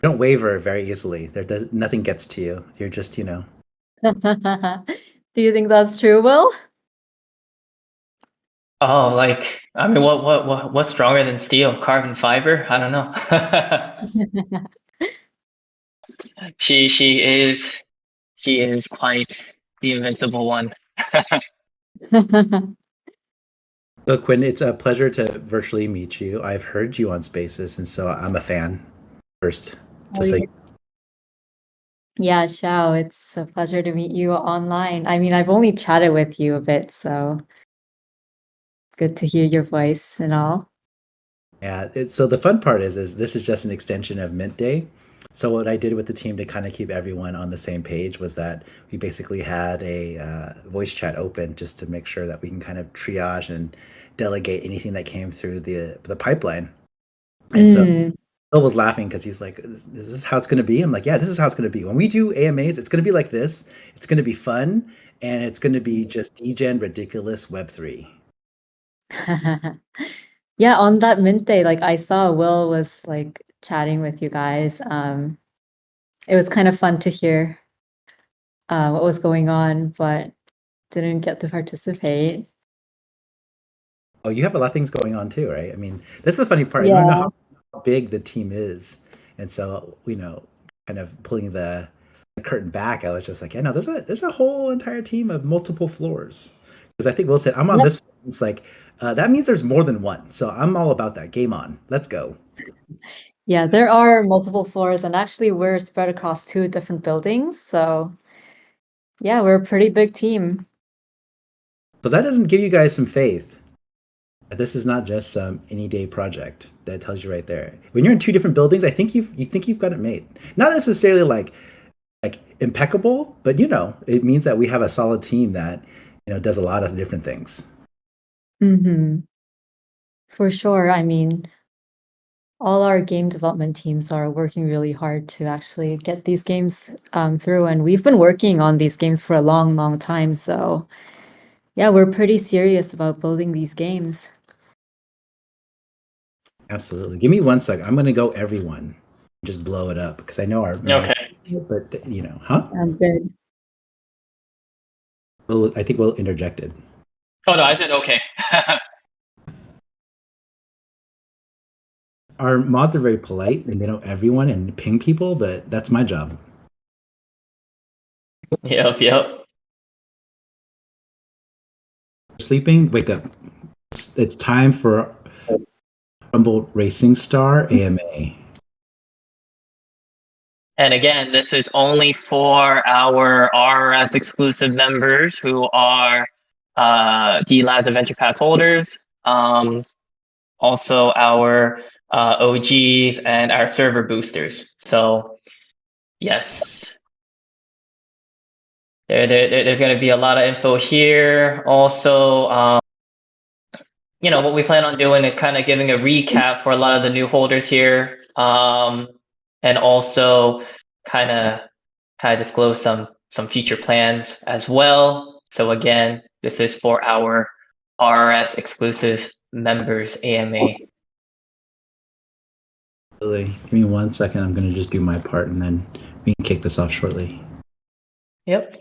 You don't waver very easily. Nothing gets to you. You're just, Do you think that's true, Will? Oh, like I mean, what's stronger than steel? Carbon fiber? I don't know. She is she is quite the invincible one. So Quinn, it's a pleasure to virtually meet you. I've heard you on Spaces, and so I'm a fan first. Oh, Just so yeah. you, Yeah, Xiao, it's a pleasure to meet you online. I mean, I've only chatted with you a bit, so it's good to hear your voice and all. yeah. So the fun part is this is just an extension of Mint Day. So what I did with the team to kind of keep everyone on the same page was that we basically had a voice chat open just to make sure that we can kind of triage and delegate anything that came through the pipeline. And so Mm. Phil was laughing because he's like, "Is this how it's going to be?" I'm like, "Yeah, this is how it's going to be. When we do AMAs, it's going to be like this. It's going to be fun, and it's going to be just degen ridiculous Web3." Yeah, on that mint day, like I saw Will was like chatting with you guys. It was kind of fun to hear what was going on, but didn't get to participate. Oh, you have a lot of things going on too, right? I mean, that's the funny part. I don't know Yeah. how big the team is, and so kind of pulling the curtain back, I was just like, "Yeah, no, there's a whole entire team of multiple floors." Because I think Will said, "I'm on Yep. this floor." It's like that means there's more than one. So I'm all about that. Game on. Let's go. Yeah, there are multiple floors, and actually we're spread across two different buildings. So yeah, we're a pretty big team. So that doesn't give you guys some faith. This is not just some any day project. That tells you right there. When you're in two different buildings, I think you think you've got it made. Not necessarily like impeccable, but it means that we have a solid team that does a lot of different things. Hmm. For sure. I mean, all our game development teams are working really hard to actually get these games through, and we've been working on these games for a long, long time. So yeah, we're pretty serious about building these games. Absolutely. Give me 1 second. I'm gonna go everyone and just blow it up because I know our mod, Okay. but huh? Sounds good. I think we'll interjected. Oh no, I said okay. Our mods are very polite and they know everyone and ping people, but that's my job. Yep. Sleeping, wake up. It's time for Rumble Racing Star AMA. And again, this is only for our RS exclusive members who are Delabs Adventure Pass holders. Also our OGs and our server boosters. So yes, there's going to be a lot of info here. Also, what we plan on doing is kind of giving a recap for a lot of the new holders here, and also kind of disclose some future plans as well. So again, this is for our RS exclusive members AMA. Really, give me 1 second. I'm gonna just do my part and then we can kick this off shortly. Yep.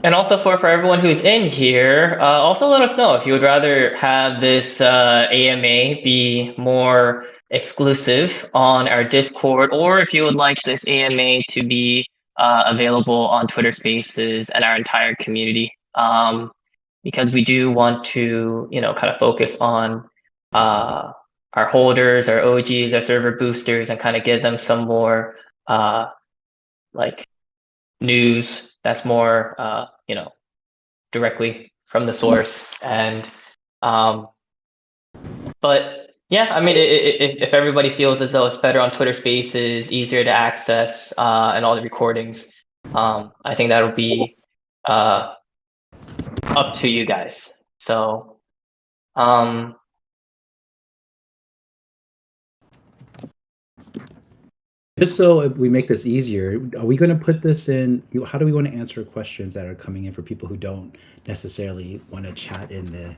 And also for everyone who's in here, also let us know if you would rather have this AMA be more exclusive on our Discord, or if you would like this AMA to be available on Twitter Spaces and our entire community. Because we do want to, kind of focus on our holders, our OGs, our server boosters, and kind of give them some more like news that's more directly from the source. And but yeah, I mean, if everybody feels as though it's better on Twitter Spaces, easier to access, and all the recordings, I think that'll be up to you guys. So Just so we make this easier, are we going to put this in? How do we want to answer questions that are coming in for people who don't necessarily want to chat in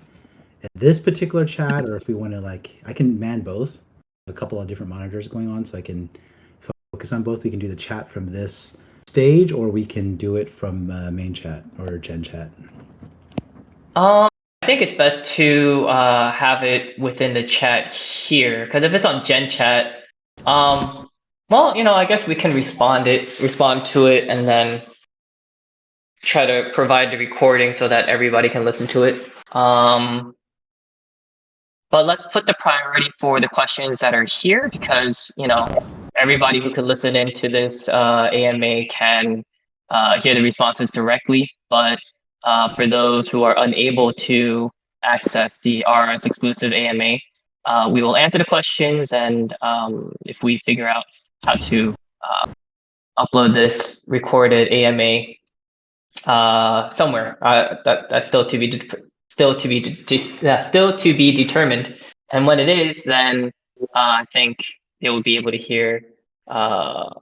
this particular chat, or if we want to I can man both. a couple of different monitors going on, so I can focus on both. We can do the chat from this stage, or we can do it from main chat or Gen chat. I think it's best to have it within the chat here, because if it's on Gen Chat, well, I guess we can respond to it, and then try to provide the recording so that everybody can listen to it. But let's put the priority for the questions that are here, because everybody who could listen into this AMA can hear the responses directly. But for those who are unable to access the RS exclusive AMA, we will answer the questions, and if we figure out how to upload this recorded AMA somewhere, that's still to be determined. And when it is, then I think they will be able to hear the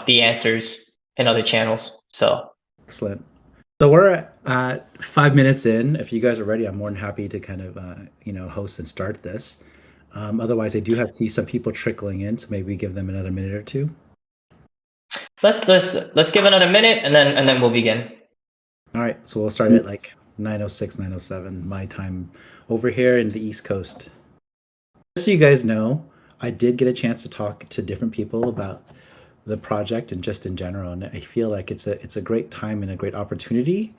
answers in other channels. So excellent. So we're at 5 minutes in. If you guys are ready, I'm more than happy to kind of host and start this. Otherwise, I do see some people trickling in, so maybe give them another minute or two. Let's give another minute, and then we'll begin. All right, so we'll start at like 9:06, 9:07 my time over here in the East Coast. Just so you guys know, I did get a chance to talk to different people about the project and just in general, and I feel like it's a great time and a great opportunity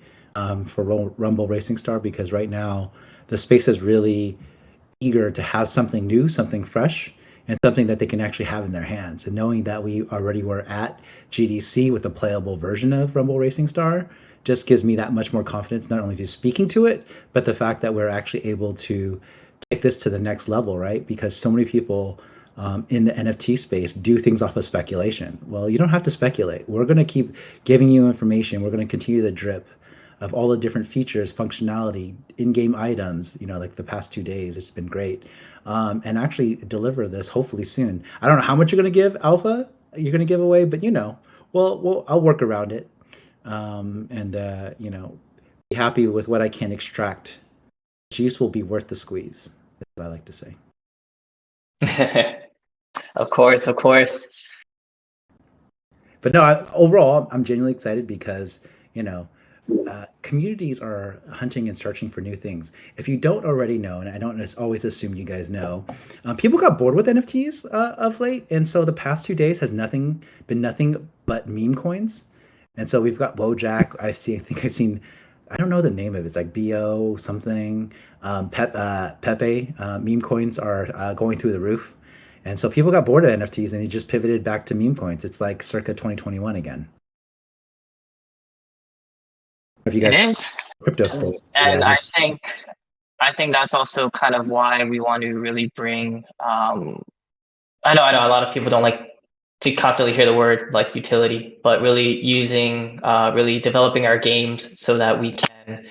for Rumble Racing Star, because right now the space is really eager to have something new, something fresh, and something that they can actually have in their hands. And knowing that we already were at GDC with a playable version of Rumble Racing Star just gives me that much more confidence, not only just speaking to it, but the fact that we're actually able to take this to the next level, right? Because so many people in the NFT space do things off of speculation. Well, you don't have to speculate. We're going to keep giving you information. We're going to continue the drip of all the different features, functionality, in-game items, like the past 2 days. It's been great. And actually deliver this hopefully soon. I don't know how much you're going to give Alpha, you're going to give away, but I'll work around it. And be happy with what I can extract. Juice will be worth the squeeze, as I like to say. Of course. But no, overall, I'm genuinely excited because, communities are hunting and searching for new things. If you don't already know, and I don't always assume you guys know, people got bored with NFTs of late. And so the past 2 days has been nothing but meme coins. And so we've got Wojak. I think I've seen, I don't know the name of it. It's like BO something. Pepe meme coins are going through the roof. And so people got bored of NFTs and they just pivoted back to meme coins. It's like circa 2021 again. If you guys crypto space. And yeah. I think that's also kind of why we want to really bring I know a lot of people don't like to constantly hear the word like utility, but really using really developing our games so that we can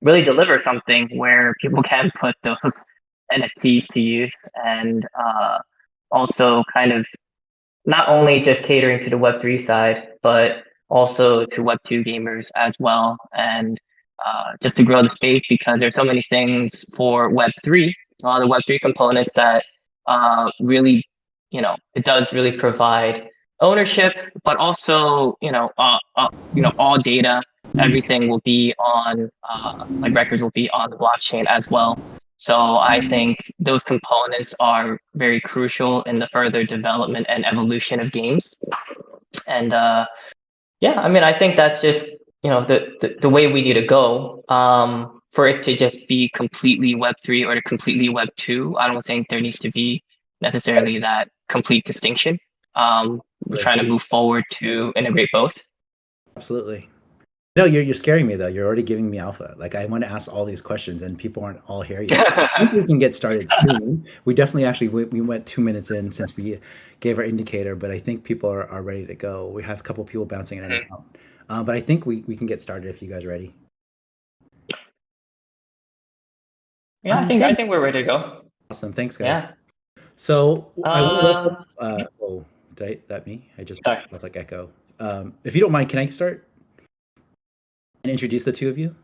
really deliver something where people can put those NFTs to use, and also kind of not only just catering to the Web3 side, but also to Web2 gamers as well, and just to grow the space, because there's so many things for Web3, a lot of Web3 components that really, it does really provide ownership, but also, all data, everything will be on, like records will be on the blockchain as well. So I think those components are very crucial in the further development and evolution of games. And I think that's just the way we need to go. For it to just be completely Web3 or completely Web2, I don't think there needs to be necessarily that complete distinction. We're trying to move forward to integrate both. Absolutely. No, you're scaring me though. You're already giving me alpha. Like I want to ask all these questions and people aren't all here yet. I think we can get started soon. We definitely we went 2 minutes in since we gave our indicator, but I think people are ready to go. We have a couple people bouncing in and out. But I think we can get started if you guys are ready. Yeah, I think we're ready to go. Awesome. Thanks, guys. Yeah. So I want to that me? I just felt like echo. If you don't mind, can I start and introduce the two of you?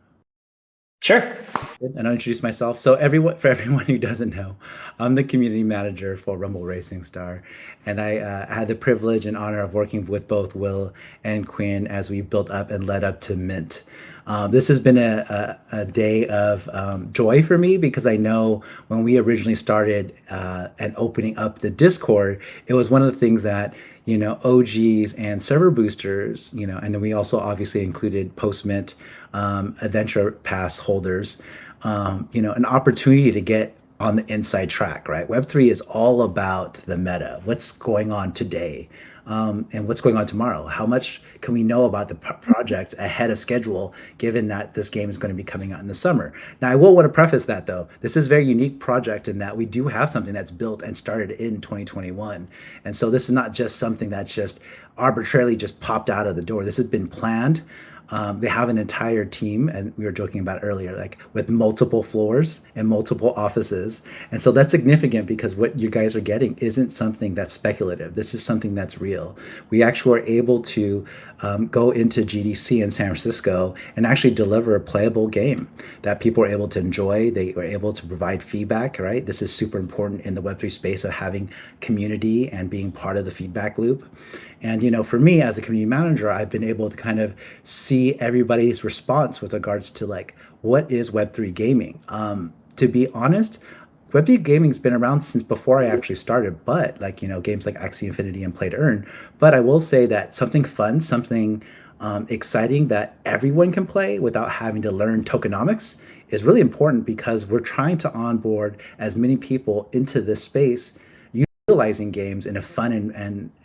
Sure. And I'll introduce myself. So for everyone who doesn't know, I'm the community manager for Rumble Racing Star, and I had the privilege and honor of working with both Will and Quinn as we built up and led up to Mint. This has been a day of joy for me because I know when we originally started and opening up the Discord, it was one of the things that OGs and server boosters, and then we also obviously included post Mint adventure pass holders, an opportunity to get on the inside track, right? Web3 is all about the meta, what's going on today, and what's going on tomorrow. How much can we know about the project ahead of schedule, given that this game is going to be coming out in the summer? Now, I will want to preface that though, this is a very unique project in that we do have something that's built and started in 2021. And so this is not just something that's just arbitrarily just popped out of the door. This has been planned. They have an entire team, and we were joking about earlier, like with multiple floors and multiple offices. And so that's significant because what you guys are getting isn't something that's speculative. This is something that's real. We actually were able to go into GDC in San Francisco and actually deliver a playable game that people were able to enjoy. They were able to provide feedback, right? This is super important in the Web3 space of having community and being part of the feedback loop. And for me as a community manager, I've been able to kind of see everybody's response with regards to like what is Web3 gaming. To be honest, Web3 gaming's been around since before I actually started, but like games like Axie Infinity and Play to Earn. But I will say that something fun, something exciting that everyone can play without having to learn tokenomics is really important because we're trying to onboard as many people into this space utilizing games in a fun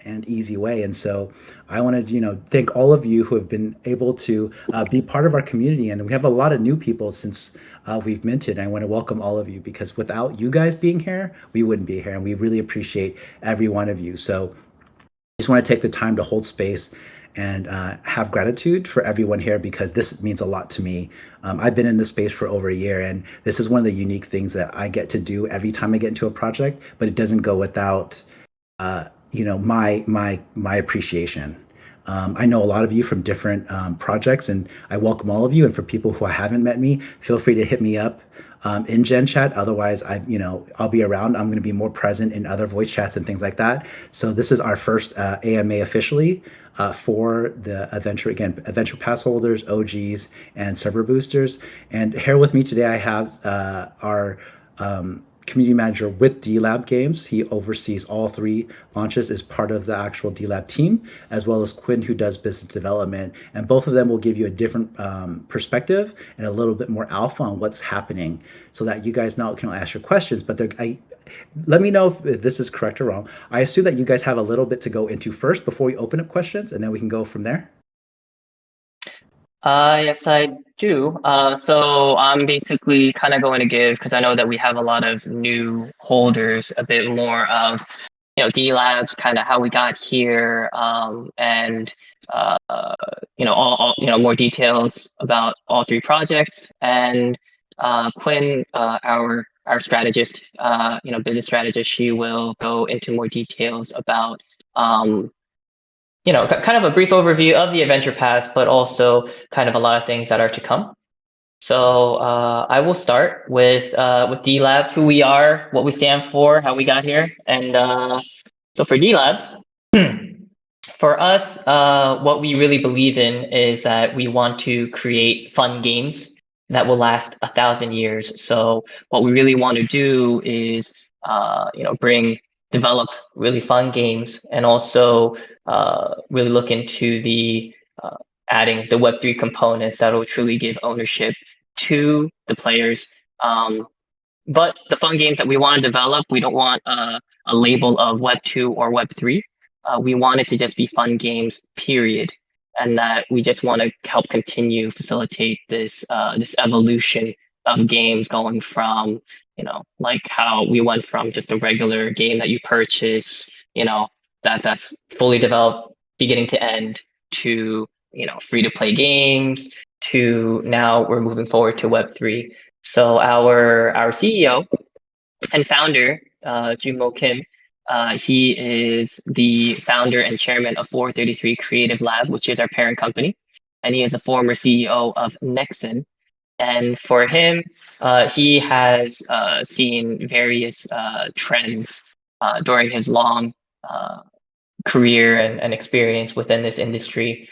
and easy way. And so I want to thank all of you who have been able to be part of our community. And we have a lot of new people since we've minted. I want to welcome all of you because without you guys being here, we wouldn't be here. And we really appreciate every one of you. So I just want to take the time to hold space and have gratitude for everyone here because this means a lot to me. I've been in this space for over a year, and this is one of the unique things that I get to do every time I get into a project. But it doesn't go without, my appreciation. I know a lot of you from different projects, and I welcome all of you. And for people who haven't met me, feel free to hit me up in Gen Chat. Otherwise, I'll be around. I'm going to be more present in other voice chats and things like that. So this is our first AMA officially for the adventure pass holders, OGs, and server boosters. And here with me today, I have our community manager with Delab Games. He oversees all three launches as part of the actual Delab team, as well as Quinn, who does business development. And both of them will give you a different perspective and a little bit more alpha on what's happening so that you guys now can ask your questions. But let me know if this is correct or wrong. I assume that you guys have a little bit to go into first before we open up questions, and then we can go from there. Yes, I do. So I'm basically kind of going to give, because I know that we have a lot of new holders, a bit more of, Delabs, kind of how we got here, and all more details about all three projects. And Quinn, our strategist, business strategist, she will go into more details about kind of a brief overview of the adventure pass, but also kind of a lot of things that are to come. So I will start with DLabs, who we are, what we stand for, how we got here, and so for DLabs, for us, what we really believe in is that we want to create fun games that will last 1,000 years. So what we really want to do is develop really fun games and also really look into the adding the Web3 components that will truly give ownership to the players. But the fun games that we want to develop, we don't want a label of Web2 or Web3. We want it to just be fun games, period. And that we just want to help continue facilitate this evolution of games going from, like how we went from just a regular game that you purchase, that's fully developed beginning to end to, free to play games to now we're moving forward to Web3. So our CEO and founder, Junmo Kim, he is the founder and chairman of 433 Creative Lab, which is our parent company. And he is a former CEO of Nexon. And for him, he has seen various trends during his long career and experience within this industry.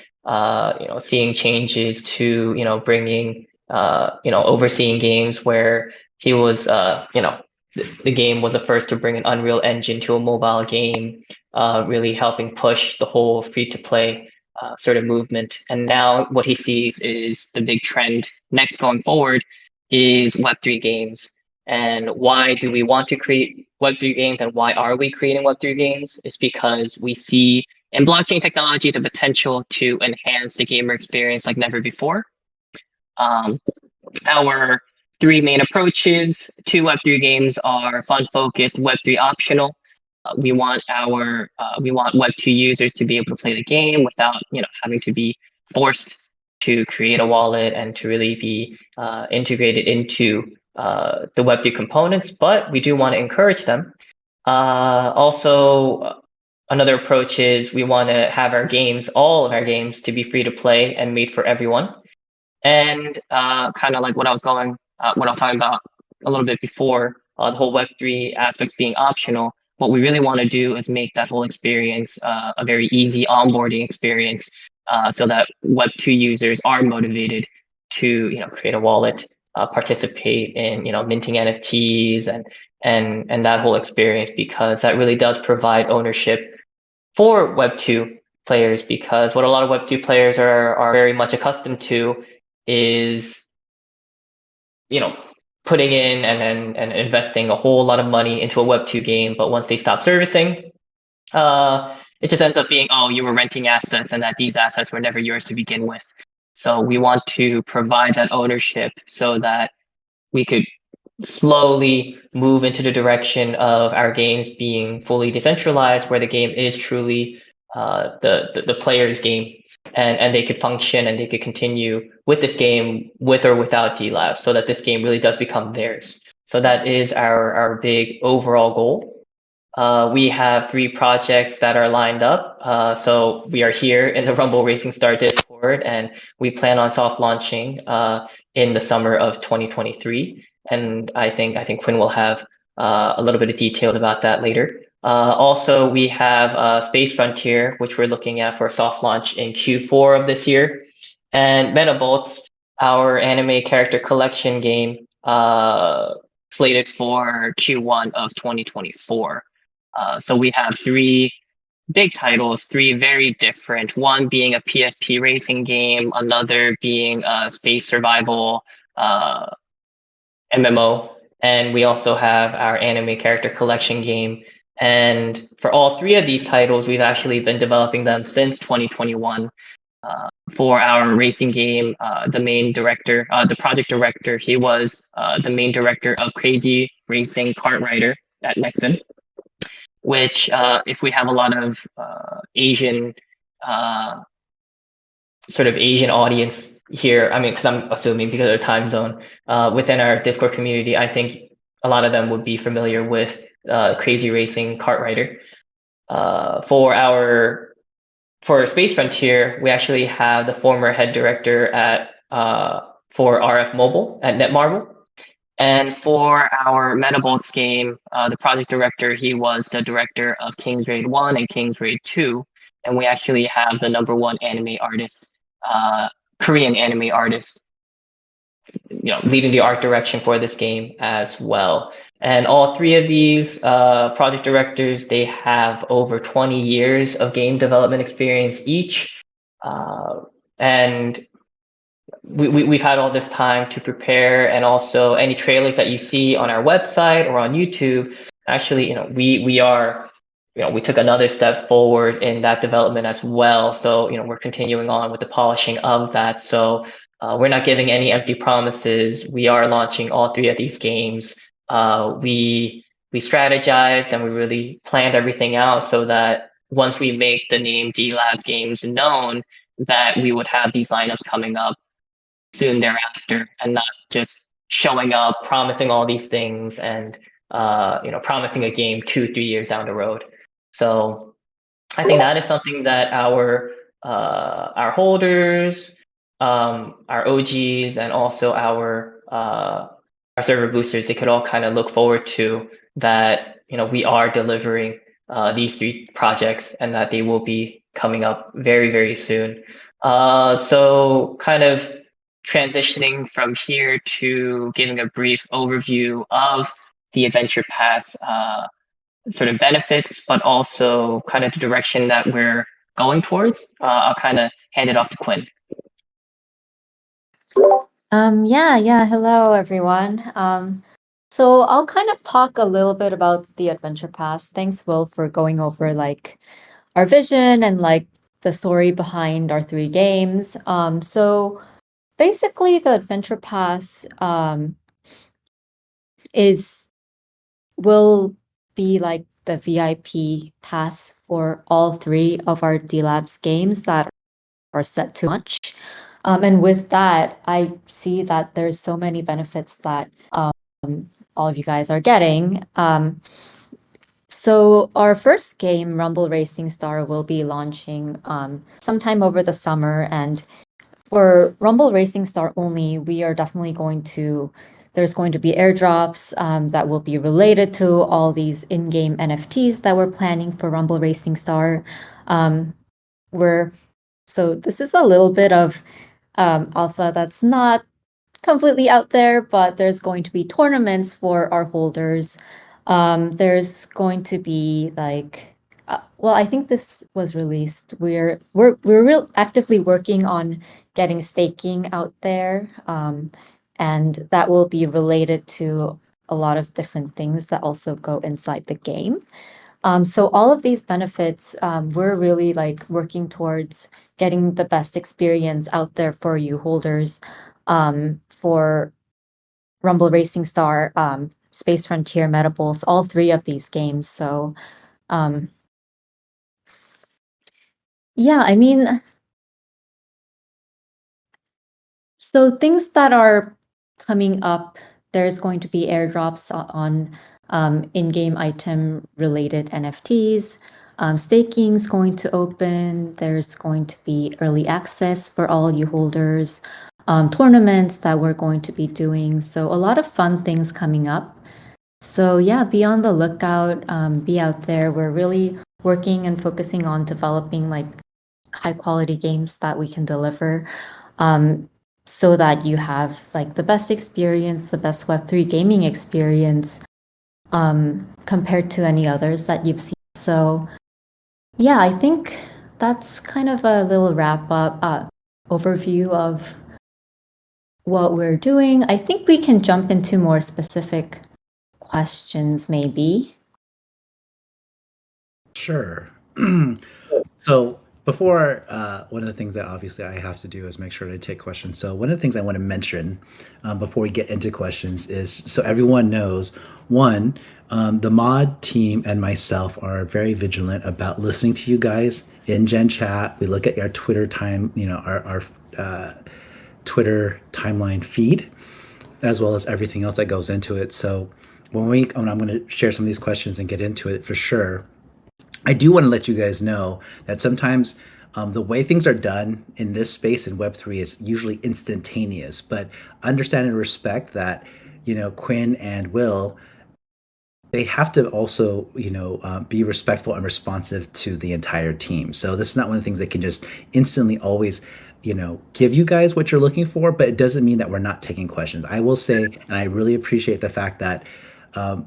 Seeing changes to bringing overseeing games where he was the game was the first to bring an Unreal Engine to a mobile game, really helping push the whole free to play sort of movement. And now what he sees is the big trend next going forward is Web3 games. And why do we want to create Web3 games and why are we creating Web3 games? Is because we see in blockchain technology the potential to enhance the gamer experience like never before. Our three main approaches to Web3 games are fun focused, Web3 optional. We want Web2 users to be able to play the game without having to be forced to create a wallet and to really be integrated into the Web2 components, but we do want to encourage them. Also, another approach is we want to have all of our games, to be free to play and made for everyone. And kind of like what I was talking about a little bit before, the whole Web3 aspects being optional. What we really want to do is make that whole experience a very easy onboarding experience, so that Web2 users are motivated to create a wallet, participate in minting NFTs and that whole experience, because that really does provide ownership for Web2 players. Because what a lot of Web2 players are very much accustomed to is putting in and investing a whole lot of money into a Web2 game, but once they stop servicing, it just ends up being, oh, you were renting assets and that these assets were never yours to begin with. So we want to provide that ownership so that we could slowly move into the direction of our games being fully decentralized, where the game is truly the player's game, and they could function and they could continue with this game with or without Delabs, so that this game really does become theirs. So that is our big overall goal. We have 3 projects that are lined up. So we are here in the Rumble Racing Star Discord, and we plan on soft launching in the summer of 2023. And I think Quinn will have a little bit of details about that later. Also, we have Space Frontier, which we're looking at for a soft launch in Q4 of this year, and Metabolts, our anime character collection game, slated for Q1 of 2024. So we have 3 big titles, 3 very different. One being a PFP racing game, another being a space survival MMO, and we also have our anime character collection game. And for all 3 of these titles, we've actually been developing them since 2021. For our racing game, the project director, he was the main director of Crazy Racing Kart Rider at Nexon, which if we have a lot of Asian audience here, I mean, because I'm assuming because of the time zone, within our Discord community, I think a lot of them would be familiar with Crazy Racing Kart Rider. For Space Frontier, we actually have the former head director for RF Mobile at Netmarble. And for our Metabolts game, the project director, he was the director of King's Raid 1 and King's Raid 2. And we actually have the #1 anime artist, Korean anime artist, leading the art direction for this game as well. And all 3 of these project directors, they have over 20 years of game development experience each. And we've had all this time to prepare, and also any trailers that you see on our website or on YouTube, actually, we took another step forward in that development as well. So, we're continuing on with the polishing of that. So we're not giving any empty promises. We are launching all 3 of these games. We strategized and we really planned everything out so that once we make the name Delabs Games known, that we would have these lineups coming up soon thereafter, and not just showing up, promising all these things, and promising a game 2-3 years down the road. So I think that is something that our holders, our OGs and also our server boosters, they could all kind of look forward to that. We are delivering these 3 projects and that they will be coming up very, very soon. So kind of transitioning from here to giving a brief overview of the Adventure Pass sort of benefits, but also kind of the direction that we're going towards. I'll kind of hand it off to Quinn. Yeah. Hello, everyone. So I'll kind of talk a little bit about the Adventure Pass. Thanks, Will, for going over like our vision and like the story behind our 3 games. So basically, the Adventure Pass will be like the VIP pass for all 3 of our Delabs games that are set to launch. And with that, I see that there's so many benefits that all of you guys are getting. So our first game, Rumble Racing Star, will be launching sometime over the summer. And for Rumble Racing Star only, we are definitely there's going to be airdrops that will be related to all these in-game NFTs that we're planning for Rumble Racing Star. So this is a little bit of alpha that's not completely out there, but there's going to be tournaments for our holders. There's going to be like, well, I think this was released. We're real actively working on getting staking out there, and that will be related to a lot of different things that also go inside the game. So all of these benefits, we're really like working towards getting the best experience out there for you holders for Rumble Racing Star, Space Frontier, Metabolts, all 3 of these games. So yeah, I mean, so things that are coming up, there's going to be airdrops on in-game item related NFTs. Staking is going to open. There's going to be early access for all you holders, tournaments that we're going to be doing. So a lot of fun things coming up. So yeah, be on the lookout, be out there. We're really working and focusing on developing like high quality games that we can deliver. So that you have like the best experience, the best Web3 gaming experience compared to any others that you've seen. So yeah, I think that's kind of a little wrap up overview of what we're doing. I think we can jump into more specific questions maybe. Sure. So before, one of the things that obviously I have to do is make sure to take questions. So one of the things I want to mention before we get into questions is so everyone knows, one, the mod team and myself are very vigilant about listening to you guys in Gen Chat. We look at our Twitter our Twitter timeline feed, as well as everything else that goes into it. So when I'm going to share some of these questions and get into it for sure. I do want to let you guys know that sometimes the way things are done in this space in Web3 is usually instantaneous, but understand and respect that, Quinn and Will, they have to also, be respectful and responsive to the entire team. So this is not one of the things that can just instantly always, give you guys what you're looking for, but it doesn't mean that we're not taking questions. I will say, and I really appreciate the fact that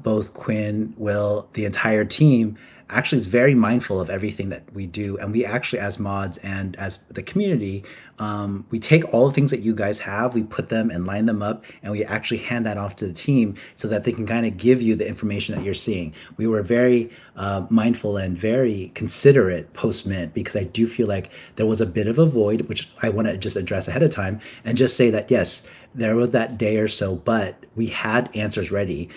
both Quinn, Will, the entire team actually is very mindful of everything that we do. And we actually, as mods and as the community, we take all the things that you guys have, we put them and line them up, and we actually hand that off to the team so that they can kind of give you the information that you're seeing. We were very mindful and very considerate post mint because I do feel like there was a bit of a void, which I want to just address ahead of time and just say that, yes, there was that day or so, but we had answers ready.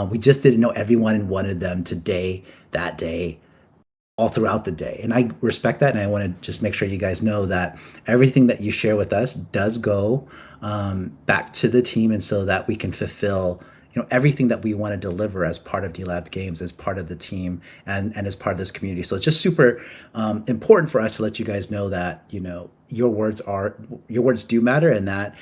We just didn't know everyone wanted them that day, all throughout the day. And I respect that. And I want to just make sure you guys know that everything that you share with us does go back to the team. And so that we can fulfill, everything that we want to deliver as part of DLab Games, as part of the team, and as part of this community. So it's just super important for us to let you guys know that your words do matter, and that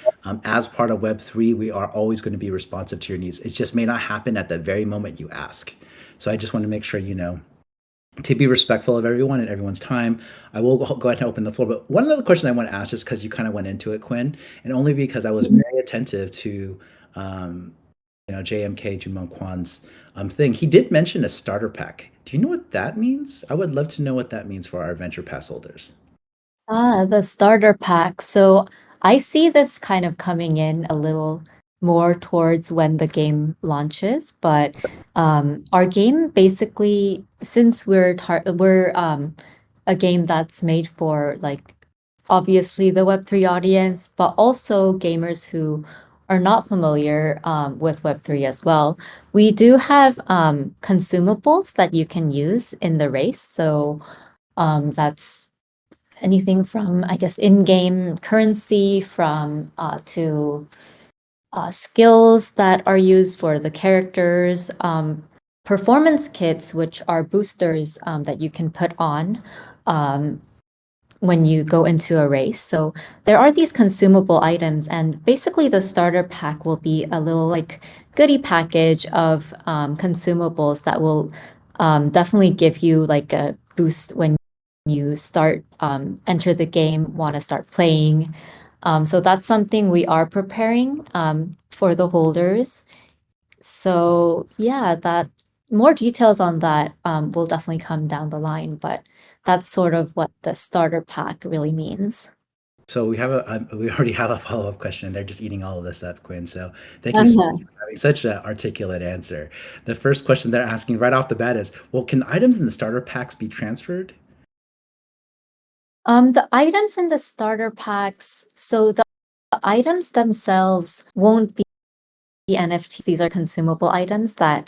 as part of Web3, we are always going to be responsive to your needs. It just may not happen at the very moment you ask. So I just want to make sure to be respectful of everyone and everyone's time. I will go ahead and open the floor. But one other question I want to ask, just because you kind of went into it, Quinn, and only because I was very attentive to, um, JMK Jumon Kwan's thing. He did mention a starter pack. Do you know what that means? I would love to know what that means for our Venture Pass holders. The starter pack. So I see this kind of coming in a little more towards when the game launches, but our game basically, since we're a game that's made for like obviously the Web3 audience, but also gamers who are not familiar with Web3 as well. We do have consumables that you can use in the race. So that's anything from, I guess, in-game currency to skills that are used for the characters, performance kits, which are boosters that you can put on when you go into a race. So there are these consumable items, and basically the starter pack will be a little like goodie package of consumables that will definitely give you like a boost when you start enter the game, want to start playing. So that's something we are preparing for the holders. So yeah, that more details on that will definitely come down the line, but that's sort of what the starter pack really means. So we already have a follow-up question. They're just eating all of this up, Quinn. So thank you so much for having such an articulate answer. The first question they're asking right off the bat is, well, can items in the starter packs be transferred? The items in the starter packs, so the items themselves won't be NFTs. These are consumable items that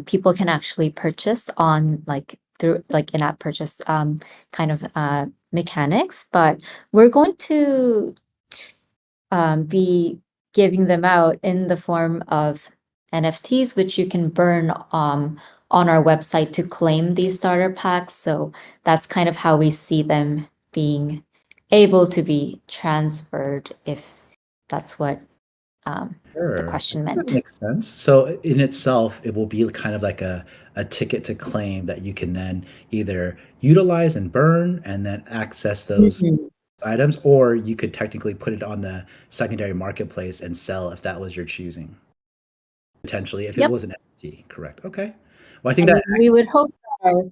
people can actually purchase on through like in-app purchase kind of mechanics. But we're going to be giving them out in the form of NFTs, which you can burn on our website to claim these starter packs. So that's kind of how we see them being able to be transferred, if that's what the Sure. question That meant. makes sense. So in itself, it will be kind of like a ticket to claim that you can then either utilize and burn and then access those Mhm. items, or you could technically put it on the secondary marketplace and sell if that was your choosing. Potentially, if it Yep. was an NFT, correct. Okay. Well, I think I that mean, we would hope that our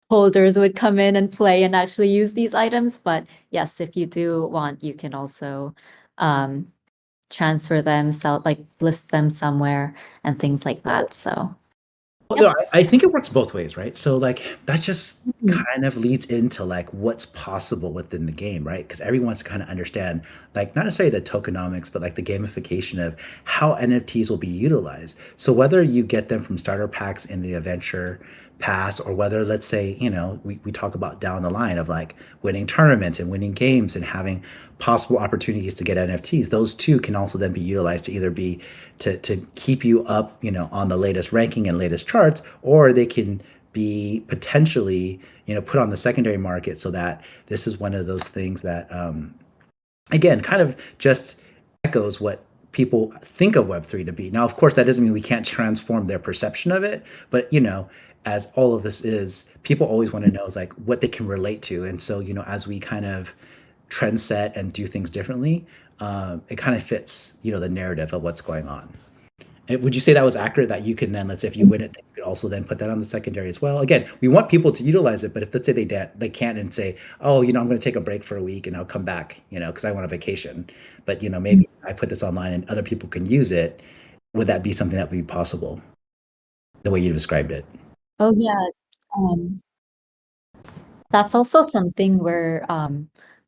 holders would come in and play and actually use these items. But yes, if you do want, you can also um, transfer them, sell, like list them somewhere and things like that. So, well, yep. no, I think it works both ways, right? So like that just Mhm. kind of leads into like what's possible within the game, right? Because everyone wants to kind of understand, like not necessarily the tokenomics, but like the gamification of how NFTs will be utilized. So whether you get them from starter packs in the adventure pass, or whether let's say, we talk about down the line of like winning tournaments and winning games and having possible opportunities to get NFTs, those two can also then be utilized to either be to keep you up, on the latest ranking and latest charts, or they can be potentially, put on the secondary market so that this is one of those things that, again, kind of just echoes what people think of Web3 to be. Now, of course, that doesn't mean we can't transform their perception of it, but, as all of this is, people always want to know is like what they can relate to. And so, as we kind of trend set and do things differently, it kind of fits, the narrative of what's going on. And would you say that was accurate, that you can then, let's say if you win it, you could also then put that on the secondary as well? Again, we want people to utilize it, but if let's say they can't and say, oh, I'm going to take a break for a week and I'll come back, because I want a vacation. But maybe I put this online and other people can use it. Would that be something that would be possible, the way you described it? Oh yeah. Um, that's also something we're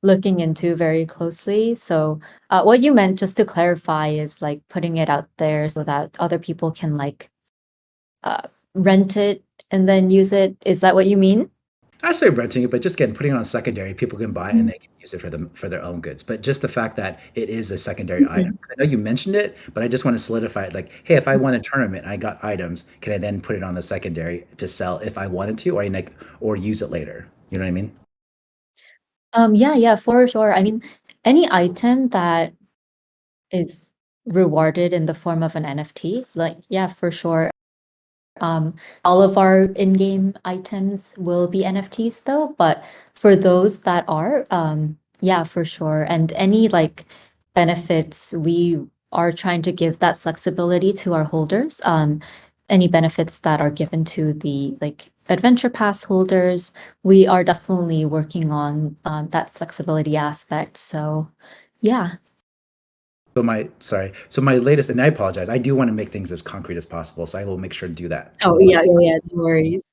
looking into very closely. So what you meant, just to clarify, is like putting it out there so that other people can like uh, rent it and then use it. Is that what you mean? I say renting it, but just again putting it on secondary, people can buy it and they can use it for their own goods. But just the fact that it is a secondary item. Mhm. I know you mentioned it, but I just want to solidify it. Like, hey, if I won a tournament and I got items, can I then put it on the secondary to sell if I wanted to, or or use it later? You know what I mean? Yeah, for sure. I mean, any item that is rewarded in the form of an NFT, like, yeah, for sure. All of our in-game items will be NFTs though, but for those that are, yeah, for sure. And any like benefits, we are trying to give that flexibility to our holders. Any benefits that are given to the like adventure pass holders, we are definitely working on that flexibility aspect. So, yeah. So my latest, and I apologize, I do want to make things as concrete as possible, so I will make sure to do that. Oh, yeah, yeah, yeah, no worries.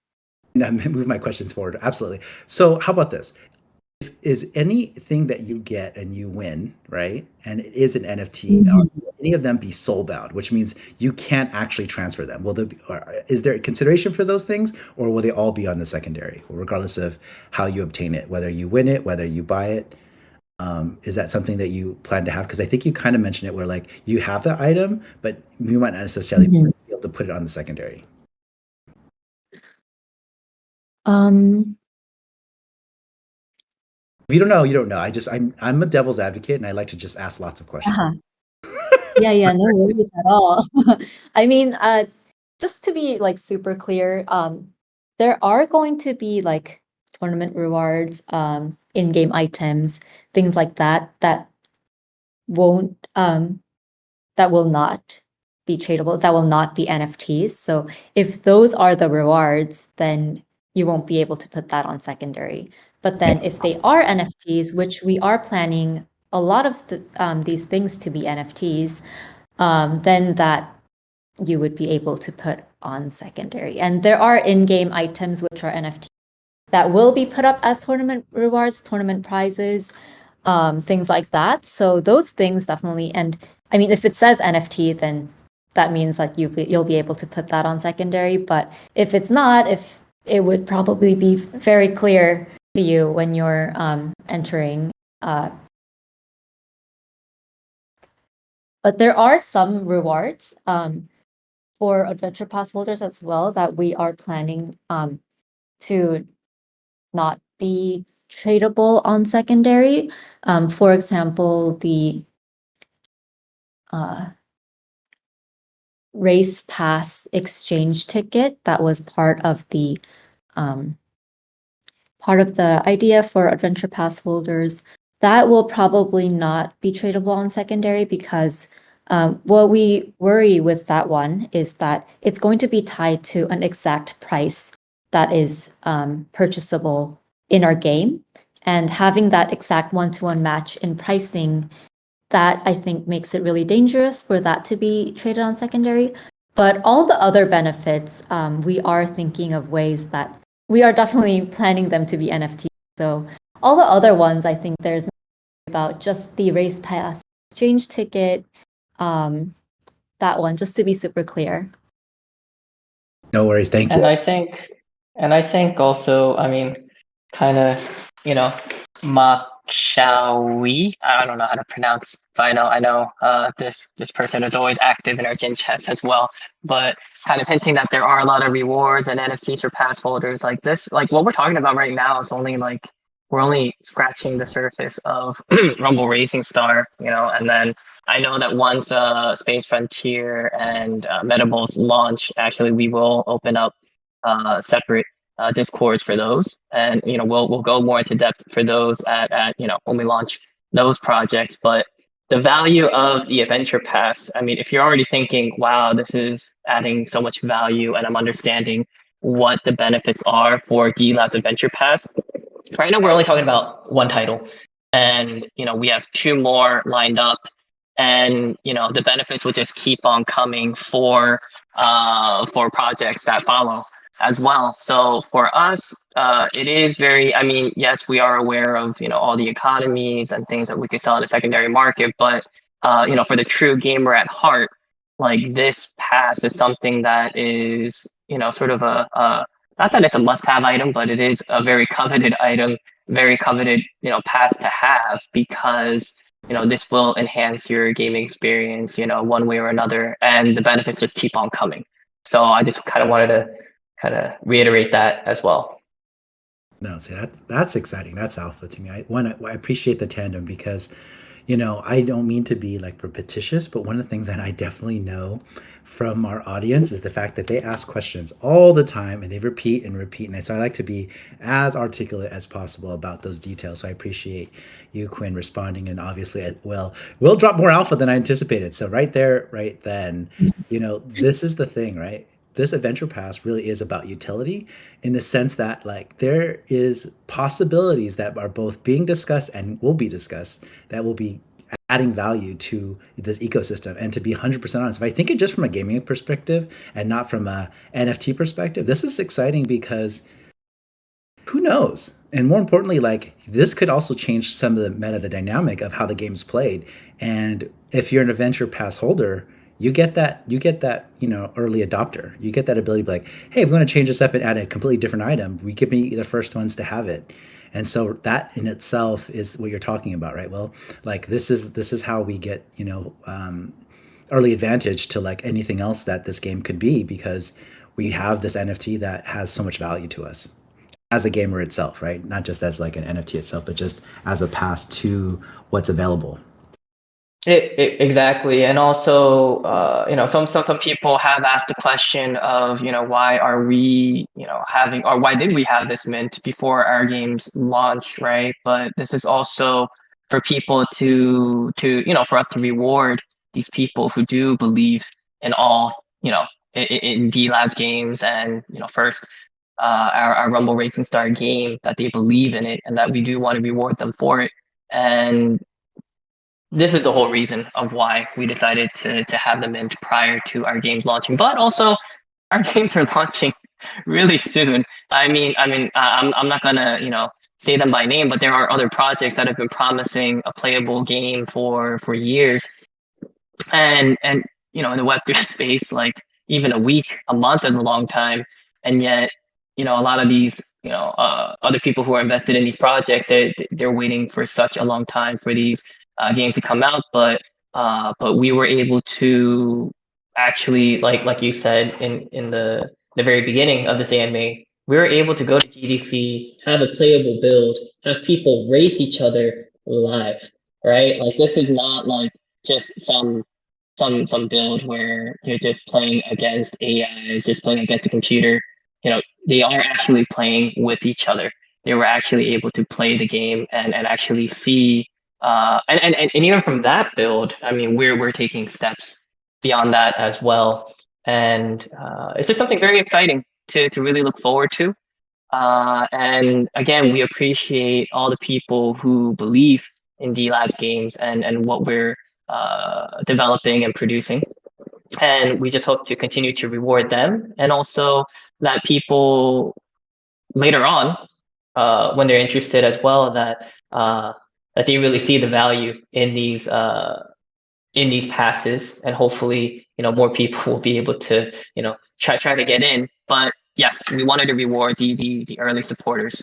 And move my questions forward. Absolutely. So how about this? Is anything that you get and you win, right? And it is an NFT, Mhm. will any of them be soul bound, which means you can't actually transfer them? Will there be, or is there a consideration for those things, or will they all be on the secondary, regardless of how you obtain it, whether you win it, whether you buy it? Is that something that you plan to have? Because I think you kind of mentioned it where like you have the item, but you might not necessarily be Mhm. able to put it on the secondary. Um, If you don't know, you don't know. I'm a devil's advocate, and I like to just ask lots of questions. uh-huh. Yeah, So yeah, no worries at all. I mean, just to be like super clear, there are going to be like tournament rewards, in-game items, things like that won't that will not be tradable, that will not be NFTs. So if those are the rewards, then you won't be able to put that on secondary. But then if they are NFTs, which we are planning a lot of these things to be NFTs, then that you would be able to put on secondary. And there are in-game items which are NFT that will be put up as tournament rewards, tournament prizes, things like that. So those things definitely. And I mean, if it says NFT, then that means that you'll be able to put that on secondary. But if it's not, if it would probably be very clear to you when you're entering. But there are some rewards for Adventure Pass holders as well that we are planning to not be tradable on secondary. For example, the uh, race pass exchange ticket that was um, part of the idea for Adventure Pass holders. That will probably not be tradable on secondary because what we worry with that one is that it's going to be tied to an exact price that is purchasable in our game. And having that exact one-to-one match in pricing, that I think makes it really dangerous for that to be traded on secondary. But all the other benefits, we are thinking of ways that we are definitely planning them to be NFT. So all the other ones, I think there's about just the race pass exchange ticket, um, that one, just to be super clear. no worries. Thank And you. I think also, I mean, kind of, you know, Machawi. I don't know how to pronounce, but I know this person is always active in our Gen chat as well. But kind of hinting that there are a lot of rewards and NFTs for pass holders like this. Like what we're talking about right now is only like we're only scratching the surface of Rumble Racing Star, and then I know that once Space Frontier and Metabol's launch, actually we will open up separate discords for those, and we'll go more into depth for those at when we launch those projects. But the value of the adventure pass, I mean, if you're already thinking, wow, this is adding so much value, and I'm understanding what the benefits are for Delabs adventure pass. Right now we're only talking about one title, and we have two more lined up, and the benefits will just keep on coming for projects that follow as well. So for us, it is very, I mean, yes, we are aware of all the economies and things that we could sell in the secondary market, but for the true gamer at heart, like this pass is something that is sort of not that it's a must-have item, but it is a very coveted item, very coveted, pass to have, because this will enhance your gaming experience, one way or another, and the benefits just keep on coming. So I just kind of wanted to kind of reiterate that as well. No, see that's exciting. That's alpha to me. I appreciate the tandem because, I don't mean to be like repetitious, but one of the things that I definitely know from our audience is the fact that they ask questions all the time and they repeat and repeat. And so I like to be as articulate as possible about those details. So I appreciate you, Quinn, responding. And obviously, we'll drop more alpha than I anticipated. So right there, right then, this is the thing, right? This adventure pass really is about utility in the sense that like there is possibilities that are both being discussed and will be discussed that will be adding value to this ecosystem. And to be 100% honest, if I think it just from a gaming perspective and not from a NFT perspective, this is exciting because who knows? And more importantly, like this could also change some of the dynamic of how the game's played. And if you're an adventure pass holder, you get that early adopter. You get that ability to be like, hey, if we want to change this up and add a completely different item, we could be the first ones to have it. And so that in itself is what you're talking about, right? Well, like this is how we get early advantage to like anything else that this game could be because we have this NFT that has so much value to us as a gamer itself, right? Not just as like an NFT itself, but just as a pass to what's available. Exactly, and also, some people have asked the question of, why are we, having, or why did we have this mint before our games launch, right? But this is also for people for us to reward these people who do believe in all, in Delabs games, and first, our Rumble Racing Star game, that they believe in it and that we do want to reward them for it. And this is the whole reason of why we decided to have them in prior to our games launching. But also, our games are launching really soon. I'm not gonna say them by name, but there are other projects that have been promising a playable game for years, and in the Web3 space, like even a week, a month is a long time, and yet a lot of these other people who are invested in these projects, they're waiting for such a long time for these games to come out, but we were able to actually, like you said in the very beginning of this AMA, we were able to go to GDC, have a playable build, have people race each other live, right? Like this is not like just some build where you're just playing against AI, just playing against the computer. They are actually playing with each other. They were actually able to play the game and actually see and even from that build, I mean, we're taking steps beyond that as well, and it's just something very exciting to really look forward to. And again, we appreciate all the people who believe in D-Labs games and what we're developing and producing. And we just hope to continue to reward them, and also that people later on, when they're interested as well, that they really see the value in these passes, and hopefully more people will be able to try to get in. But yes, we wanted to reward the early supporters.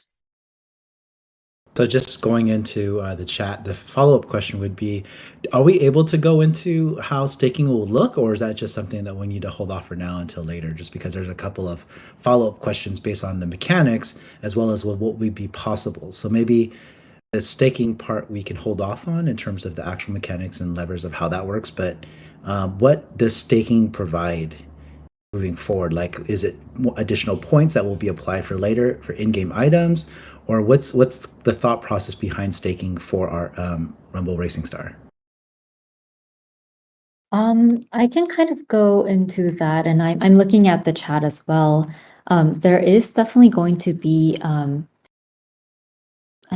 So just going into the chat, the follow-up question would be, are we able to go into how staking will look, or is that just something that we need to hold off for now until later, just because there's a couple of follow-up questions based on the mechanics as well as what would be possible. So maybe the staking part we can hold off on in terms of the actual mechanics and levers of how that works, but what does staking provide moving forward? Like, is it additional points that will be applied for later for in-game items, or what's the thought process behind staking for our Rumble Racing Star? I can kind of go into that, and I'm looking at the chat as well. There is definitely going to be, I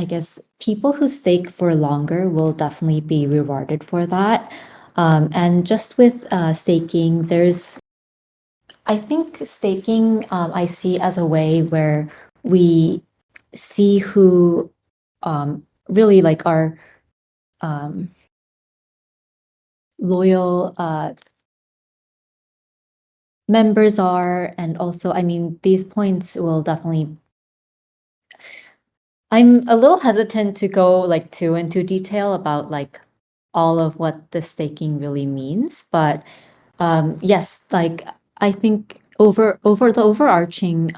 guess, people who stake for longer will definitely be rewarded for that. And just with staking, I think staking, I see as a way where we see who really like our loyal, members are, and also, I mean, these points will definitely. I'm a little hesitant to go like too into detail about like all of what the staking really means, but yes, like I think over the overarching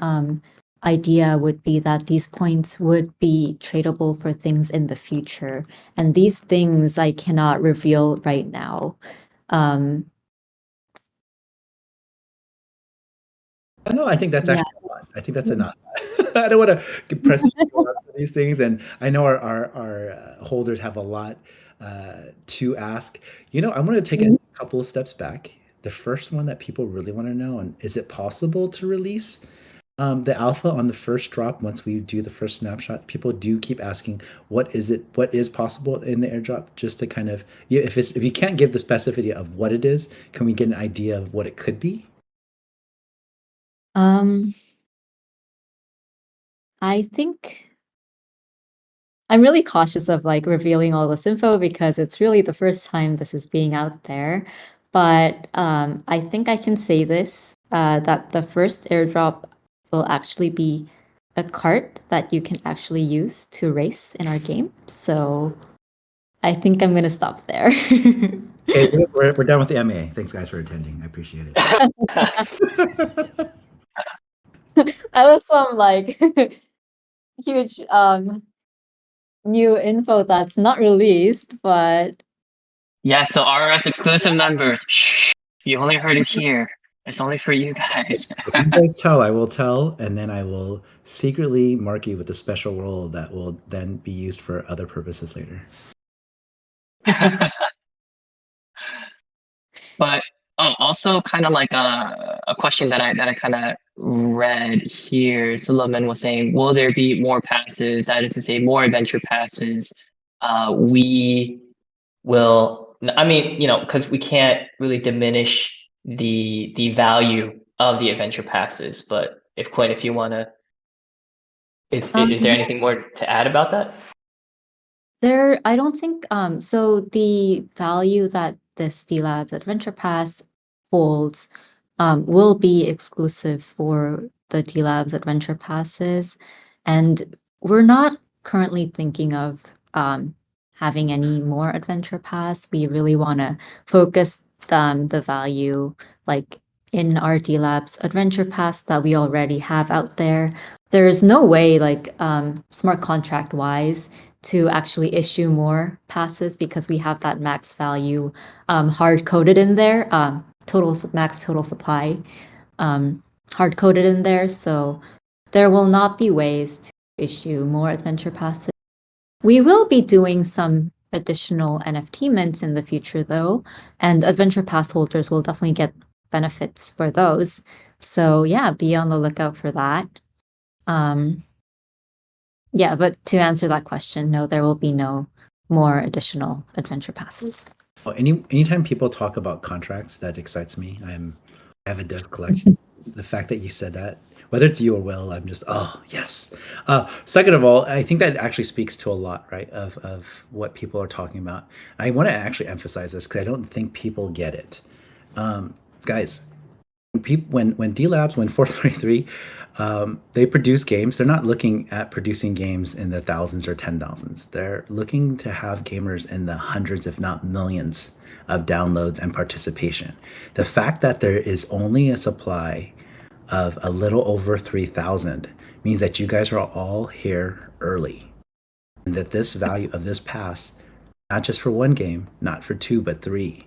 idea would be that these points would be tradable for things in the future, and these things I cannot reveal right now. No, I think that's Yeah. actually a lot. I think that's enough. I don't want to press you too hard for these things, and I know our holders have a lot to ask. I'm going to take a couple of steps back. The first one that people really want to know, and is it possible to release the alpha on the first drop once we do the first snapshot? People do keep asking, what is possible in the airdrop, just to kind of, if you can't give the specificity of what it is, can we get an idea of what it could be? I think I'm really cautious of like revealing all this info because it's really the first time this is being out there. But I think I can say this that the first airdrop will actually be a cart that you can actually use to race in our game. So I think I'm going to stop there. Okay, we're done with the MA. Thanks, guys, for attending. I appreciate it. That was some like huge new info that's not released, but Yeah, so RS exclusive members. Shh, you only heard it here. It's only for you guys. If you guys tell, I will tell, and then I will secretly mark you with a special role that will then be used for other purposes later. But also kind of like a question that I kind of read here. Suleiman was saying, will there be more passes? That is to say, more adventure passes. We will. I mean, because we can't really diminish the value of the adventure passes. But if Quinn, if you want to, is there anything more to add about that? I don't think so the value that this Delabs Adventure Pass holds will be exclusive for the Delabs Adventure Passes, and we're not currently thinking of having any more Adventure Pass. We really want to focus the value like in our Delabs Adventure Pass that we already have out there. There's no way like smart contract wise to actually issue more passes because we have that max value hard coded in there, max total supply hard coded in there. So there will not be ways to issue more adventure passes. We will be doing some additional NFT mints in the future though, and adventure pass holders will definitely get benefits for those. So yeah, be on the lookout for that. Yeah, but to answer that question, no, there will be no more additional adventure passes. Well, anytime people talk about contracts, that excites me. I have a dev collection. The fact that you said that, whether it's you or Will, I'm just, oh yes. Second of all, I think that actually speaks to a lot, right, of what people are talking about. I want to actually emphasize this because I don't think people get it. Guys, when D-Labs, when 433, they produce games, they're not looking at producing games in the thousands or 10,000s. They're looking to have gamers in the hundreds, if not millions, of downloads and participation. The fact that there is only a supply of a little over 3,000 means that you guys are all here early, and that this value of this pass, not just for one game, not for two, but three,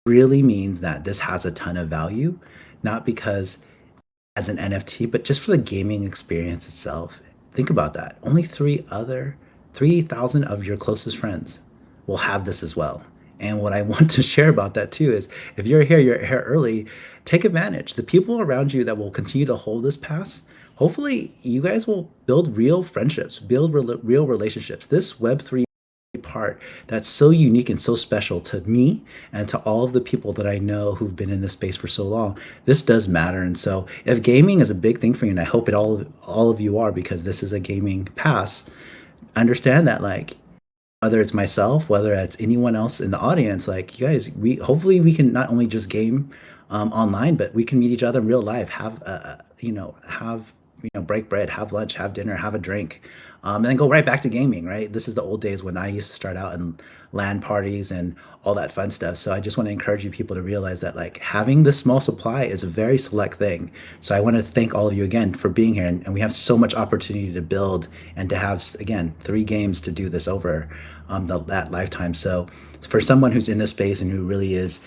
really means that this has a ton of value, not because as an NFT, but just for the gaming experience itself. Think about that. Only 3,000 of your closest friends will have this as well. And what I want to share about that too is if you're here early, take advantage. The people around you that will continue to hold this pass, hopefully you guys will build real friendships, build real relationships. This Web3 part that's so unique and so special to me and to all of the people that I know who've been in this space for so long. This does matter. And so if gaming is a big thing for you, and I hope all of you are, because this is a gaming pass, understand that like whether it's myself, whether it's anyone else in the audience, like you guys, we hopefully we can not only just game online, but we can meet each other in real life, have have break bread, have lunch, have dinner, have a drink, and then go right back to gaming. Right, this is the old days when I used to start out in LAN parties and all that fun stuff. So I just want to encourage you people to realize that like having this small supply is a very select thing. So I want to thank all of you again for being here, and we have so much opportunity to build and to have again 3 games to do this over that lifetime. So for someone who's in this space and who really is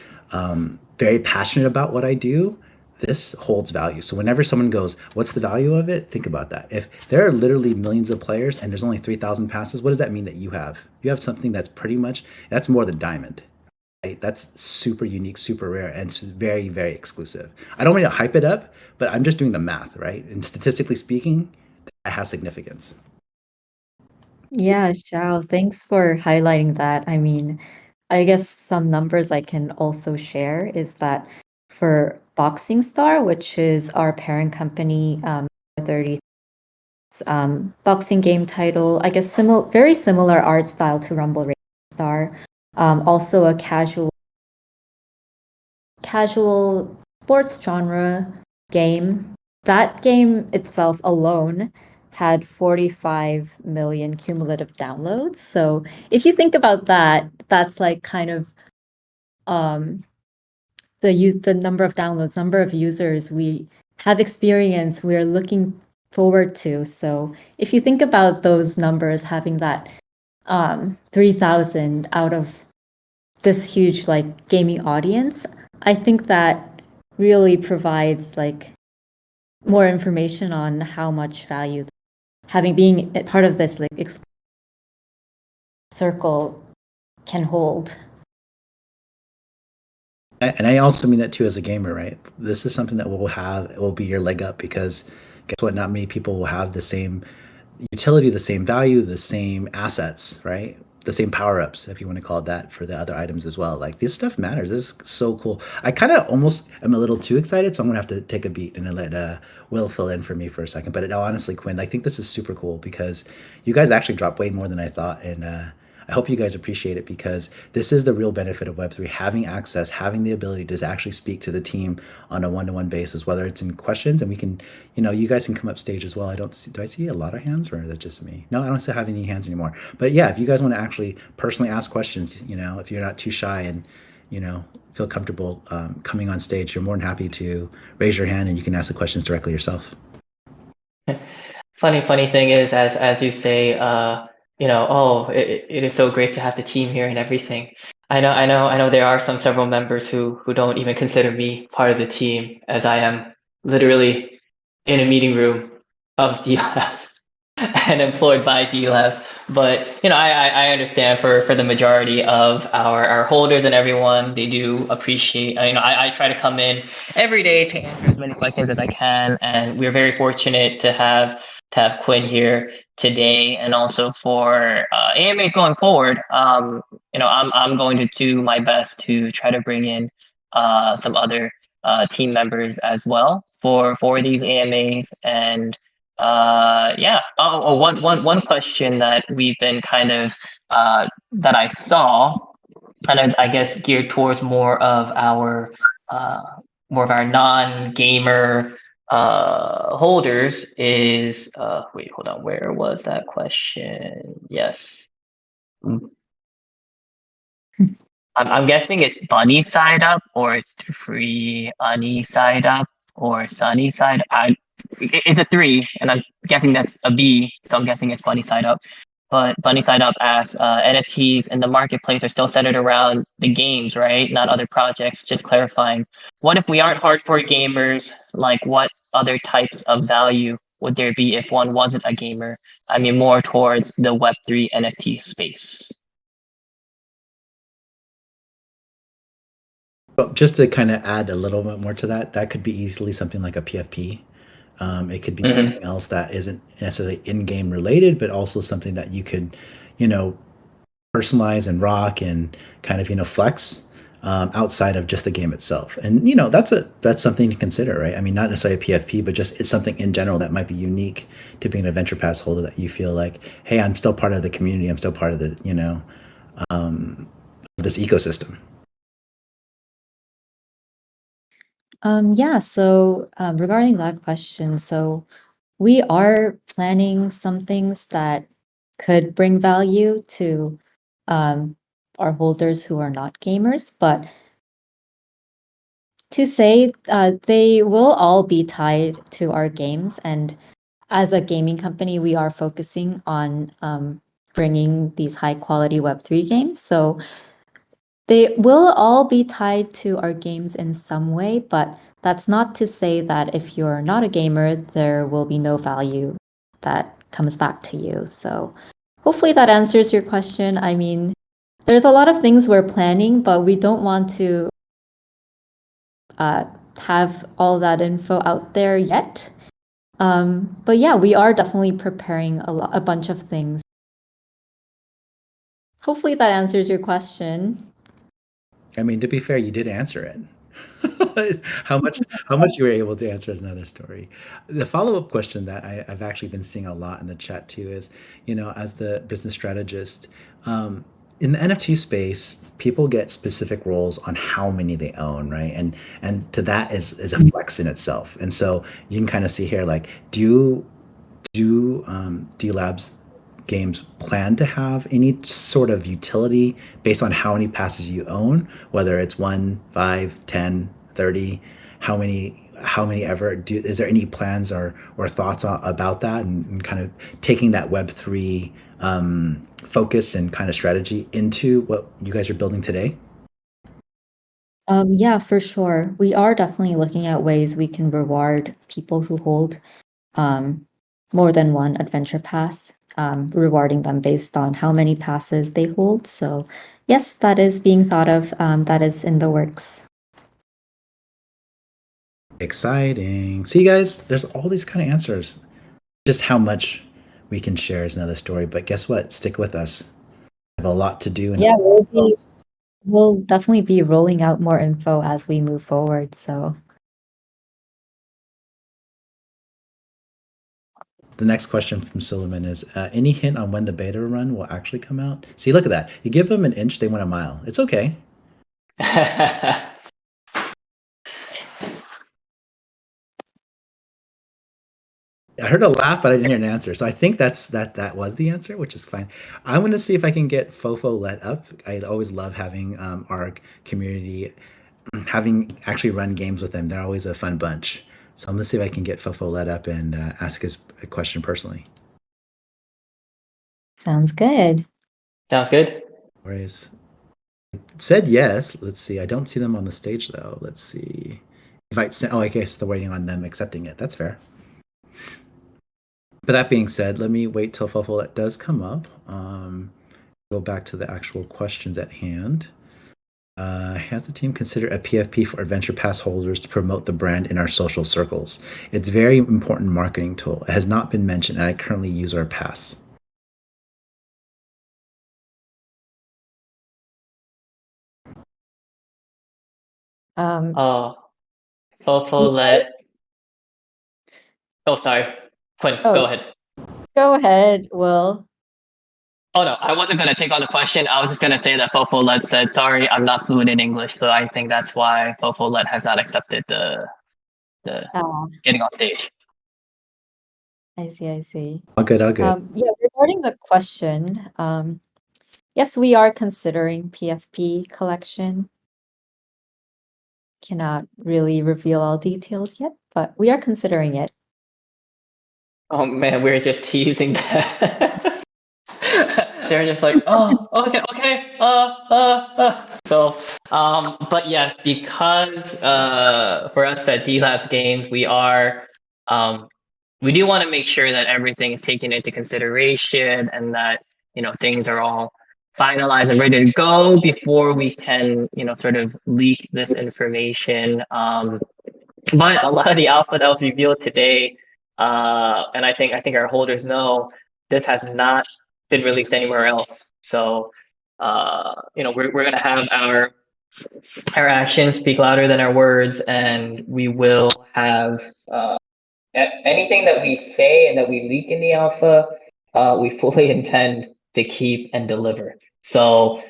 very passionate about what I do, this holds value. So whenever someone goes, what's the value of it? Think about that. If there are literally millions of players and there's only 3,000 passes, what does that mean that you have? You have something that's pretty much, that's more than diamond. Right? That's super unique, super rare, and it's very, very exclusive. I don't want to hype it up, but I'm just doing the math, right? And statistically speaking, that has significance. Yeah, Xiao, thanks for highlighting that. I mean, I guess some numbers I can also share is that for Boxing Star, which is our parent company, 30 boxing game title, I guess very similar art style to Rumble Racing Star, also a casual sports genre game. That game itself alone had 45 million cumulative downloads. So if you think about that, that's like kind of the number of downloads, number of users we have experience we're looking forward to. So if you think about those numbers having that 3,000 out of this huge like gaming audience, I think that really provides like more information on how much value being part of this like circle can hold. And I also mean that too as a gamer, right? This is something that will be your leg up, because guess what? Not many people will have the same utility, the same value, the same assets, right? The same power ups, if you want to call it that, for the other items as well. Like this stuff matters. This is so cool. I kind of almost am a little too excited, so I'm gonna have to take a beat and let Will fill in for me for a second. But honestly, Quinn, I think this is super cool because you guys actually dropped way more than I thought, and I hope you guys appreciate it, because this is the real benefit of Web3, having access, having the ability to actually speak to the team on a one-to-one basis, whether it's in questions, and we can, you guys can come up stage as well. Do I see a lot of hands, or is that just me? No, I don't have any hands anymore. But yeah, if you guys want to actually personally ask questions, if you're not too shy and, feel comfortable coming on stage, you're more than happy to raise your hand and you can ask the questions directly yourself. Funny thing is, as you say, it is so great to have the team here and everything. I know there are several members who don't even consider me part of the team, as I am literally in a meeting room of Delabs and employed by Delabs. But I understand for the majority of our holders and everyone, they do appreciate. I try to come in every day to answer as many questions as I can, and we're very fortunate to have Quinn here today, and also for AMAs going forward. I'm going to do my best to try to bring in some other team members as well for these AMAs. And yeah. One question that we've been kind of that I saw, kind of I guess geared towards more of our non-gamer holders is wait, hold on, where was that question? Yes. I'm guessing it's bunny side up or three Ani side up or sunny side. It's a 3, and I'm guessing that's a B, so I'm guessing it's bunny side up. But bunny side up asks, NFTs in the marketplace are still centered around the games, right? Not other projects. Just clarifying. What if we aren't hardcore gamers? Like, what other types of value would there be if one wasn't a gamer? I mean, more towards the Web3 NFT space. But just to kind of add a little bit more to that, that could be easily something like a PFP. It could be something else that isn't necessarily in-game related, but also something that you could, personalize and rock and kind of, flex. outside of just the game itself. And that's something to consider, right? I mean, not necessarily a PFP, but just it's something in general that might be unique to being an adventure pass holder, that you feel like, hey, I'm still part of the community. I'm still part of the this ecosystem. Yeah, so regarding that question, so we are planning some things that could bring value to our holders who are not gamers, but to say they will all be tied to our games. And as a gaming company, we are focusing on bringing these high quality Web3 games. So they will all be tied to our games in some way, but that's not to say that if you're not a gamer, there will be no value that comes back to you. So hopefully that answers your question. I mean, there's a lot of things we're planning, but we don't want to have all that info out there yet. But yeah, we are definitely preparing a bunch of things. Hopefully that answers your question. I mean, to be fair, you did answer it. How much you were able to answer is another story. The follow-up question that I've actually been seeing a lot in the chat too is, as the business strategist, in the NFT space, people get specific roles on how many they own, right? And to that is a flex in itself. And so you can kind of see here, like, do Delabs games plan to have any sort of utility based on how many passes you own, whether it's 1, 5, 10, 30, how many ever is there any plans or thoughts about that, and kind of taking that Web3 focus and kind of strategy into what you guys are building today? Yeah, for sure. We are definitely looking at ways we can reward people who hold more than one adventure pass, rewarding them based on how many passes they hold. So yes, that is being thought of. That is in the works. Exciting. See, guys, there's all these kind of answers. Just how much we can share is another story, but guess what? Stick with us. I have a lot to do. And Yeah, we'll definitely be rolling out more info as we move forward. So the next question from Suleiman is, any hint on when the beta run will actually come out? See, look at that. You give them an inch, they went a mile. It's okay. I heard a laugh, but I didn't hear an answer. So I think that was the answer, which is fine. I'm going to see if I can get Fofo let up. I always love having our community, having actually run games with them. They're always a fun bunch. So I'm going to see if I can get Fofo let up and ask his a question personally. sounds good. Sounds good. Whereas said yes. Let's see. I don't see them on the stage though. Let's see. Oh, I guess they're waiting on them accepting it. That's fair. But that being said, let me wait till Fofolet does come up. Go back to the actual questions at hand. Has the team considered a PFP for Adventure Pass holders to promote the brand in our social circles? It's a very important marketing tool. It has not been mentioned, and I currently use our pass. Oh, let. Oh, sorry. Quinn, go ahead. Go ahead, Will. Oh no, I wasn't gonna take on the question. I was just gonna say that Fofolet said, "Sorry, I'm not fluent in English," so I think that's why Fofolet has not accepted the getting on stage. I see, I see. All good, all good. Yeah, regarding the question, yes, we are considering PFP collection. Cannot really reveal all details yet, but we are considering it. Oh man, we're just teasing that. They're just like, oh, okay. So, but yes, because for us at Delabs Games, we do want to make sure that everything is taken into consideration and that things are all finalized and ready to go before we can sort of leak this information. But a lot of the alpha that was revealed today, and I think our holders know, this has not been released anywhere else. So we're gonna have our our actions speak louder than our words, and we will have anything that we say and that we leak in the alpha, we fully intend to keep and deliver. So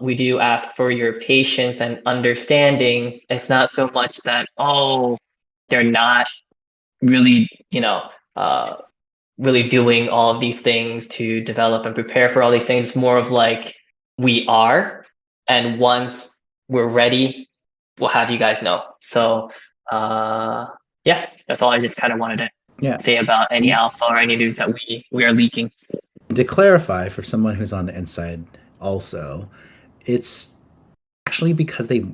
we do ask for your patience and understanding. It's not so much that, oh, they're not really, really doing all of these things to develop and prepare for all these things. More of like, we are, and once we're ready, we'll have you guys know. So yes, that's all I just kind of wanted to say about any alpha or any news that we are leaking. To clarify for someone who's on the inside also, it's actually because they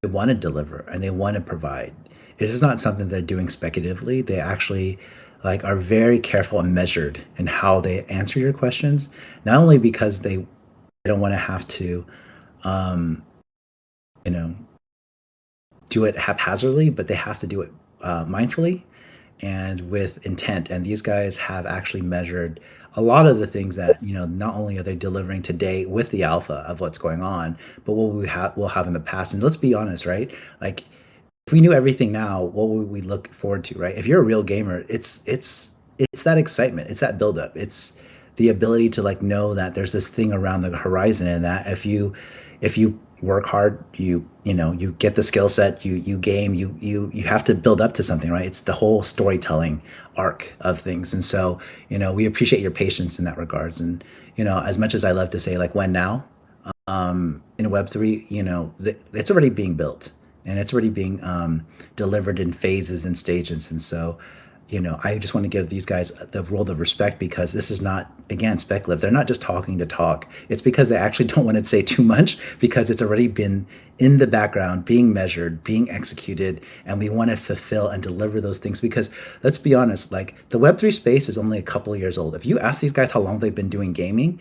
want to deliver and they want to provide. This is not something they're doing speculatively. They actually like are very careful and measured in how they answer your questions, not only because they don't want to have to you know do it haphazardly, but they have to do it mindfully and with intent. And these guys have actually measured a lot of the things that, not only are they delivering today with the alpha of what's going on, but what we'll have in the past. And let's be honest, right? Like, if we knew everything now, what would we look forward to, right? If you're a real gamer, it's that excitement, it's that buildup, it's the ability to like know that there's this thing around the horizon, and that if you work hard, you get the skill set, you game, you have to build up to something, right? It's the whole storytelling arc of things. And so, we appreciate your patience in that regards. And as much as I love to say like when now, in Web3, it's already being built and it's already being delivered in phases and stages. And so, I just want to give these guys the world of respect, because this is not, again, speculative. They're not just talking to talk. It's because they actually don't want to say too much, because it's already been in the background, being measured, being executed, and we want to fulfill and deliver those things. Because let's be honest, like the Web3 space is only a couple of years old. If you ask these guys how long they've been doing gaming,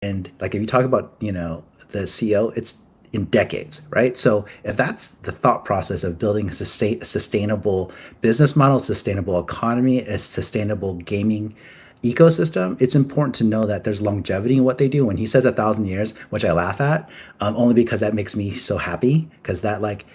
and like if you talk about the CEO, it's in decades, right? So if that's the thought process of building a sustainable business model, sustainable economy, a sustainable gaming ecosystem, it's important to know that there's longevity in what they do. When he says 1,000 years, which I laugh at, only because that makes me so happy, because that like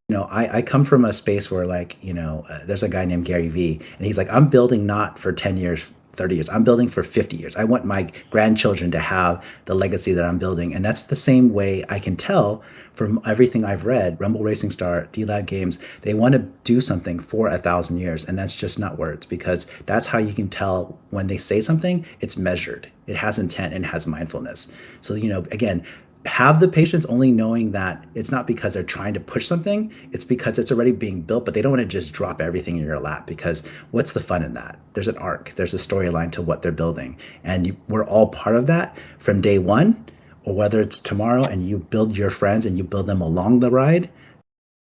I come from a space where like, there's a guy named Gary Vee, and he's like, I'm building not for 10 years, 30 years. I'm building for 50 years. I want my grandchildren to have the legacy that I'm building. And that's the same way I can tell from everything I've read. Rumble Racing Star, Delabs Games, they want to do something for 1,000 years. And that's just not words, because that's how you can tell when they say something, it's measured. It has intent and has mindfulness. So, again, have the patience, only knowing that it's not because they're trying to push something, it's because it's already being built, but they don't want to just drop everything in your lap, because what's the fun in that? There's an arc, there's a storyline to what they're building, and we're all part of that from day one, or whether it's tomorrow and you build your friends and you build them along the ride.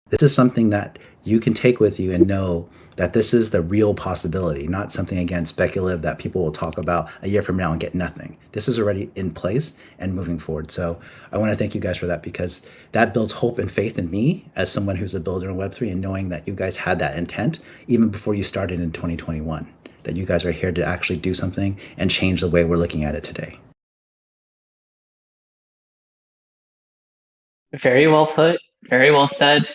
This is something that you can take with you and know that this is the real possibility, not something, again, speculative that people will talk about a year from now and get nothing. This is already in place and moving forward. So I want to thank you guys for that, because that builds hope and faith in me as someone who's a builder in Web3, and knowing that you guys had that intent even before you started in 2021, that you guys are here to actually do something and change the way we're looking at it today. Very well put. Very well said.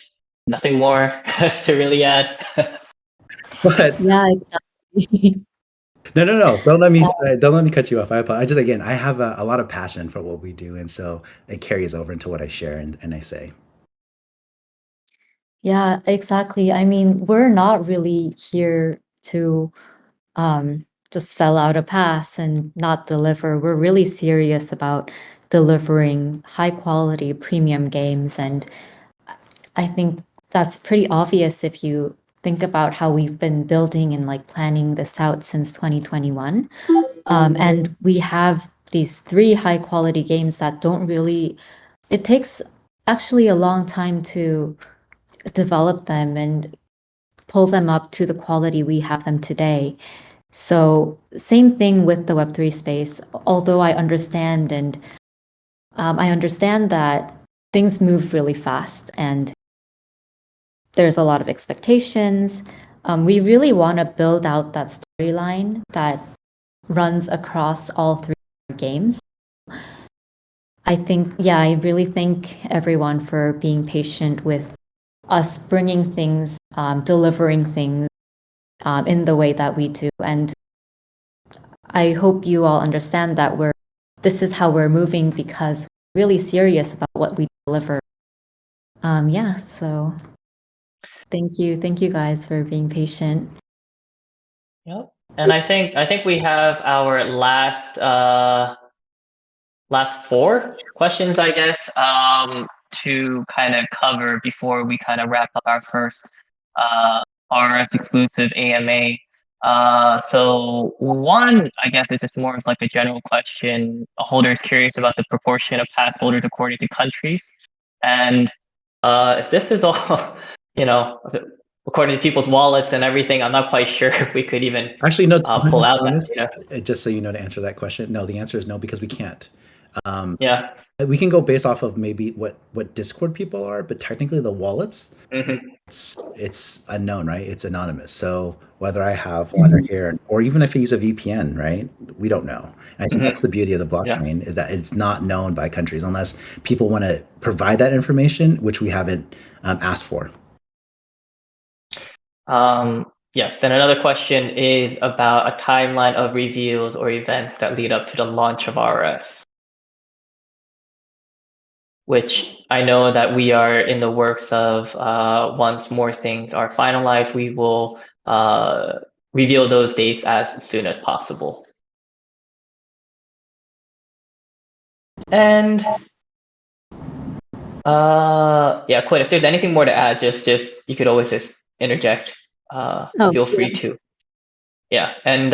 Nothing more to really add. But Yeah, exactly. no. Don't let me cut you off. I just, again, I have a lot of passion for what we do, and so it carries over into what I share and I say. Yeah, exactly. I mean, we're not really here to just sell out a pass and not deliver. We're really serious about delivering high quality premium games. And I think that's pretty obvious if you think about how we've been building and like planning this out since 2021. And we have these three high quality games that don't really, it takes actually a long time to develop them and pull them up to the quality we have them today. So same thing with the Web3 space, although I understand that things move really fast and there's a lot of expectations. We really want to build out that storyline that runs across all three games. I think, yeah, I really thank everyone for being patient with us bringing things, delivering things in the way that we do. And I hope you all understand that this is how we're moving because we're really serious about what we deliver. Yeah, so thank you guys for being patient. Yep. And I think we have our last four questions, I guess, to kind of cover before we kind of wrap up our first RS exclusive AMA. So one, I guess, is just more of like a general question. A holder is curious about the proportion of pass holders according to countries, and if this is all, you know, according to people's wallets and everything, I'm not quite sure if we could even Actually, no, to be pull out that. honest, just so you know, to answer that question, no, the answer is no, because we can't. Yeah. We can go based off of maybe what Discord people are, but technically the wallets, Mm-hmm. it's unknown, right? It's anonymous. So whether I have one or here, or even if I use a VPN, right? We don't know. And I think that's the beauty of the blockchain is that it's not known by countries unless people want to provide that information, which we haven't asked for. Yes, and another question is about a timeline of reveals or events that lead up to the launch of RS, which I know that we are in the works of. Once more things are finalized, we will reveal those dates as soon as possible. And yeah, Quinn, if there's anything more to add, just you could always just interject. Feel free to. Yeah, and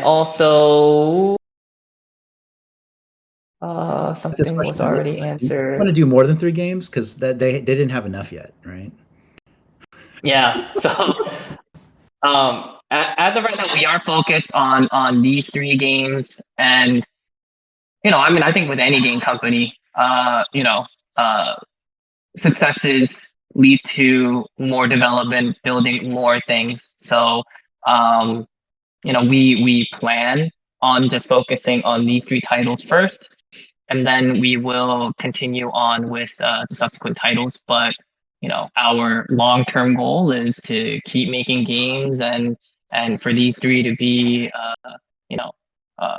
also something was already answered. Want to do more than 3 games because they didn't have enough yet, right? Yeah. So as of right now, we are focused on these 3 games, and I mean, I think with any game company, successes lead to more development, building more things. So we plan on just focusing on these 3 titles first, and then we will continue on with the subsequent titles. But our long-term goal is to keep making games and for these 3 to be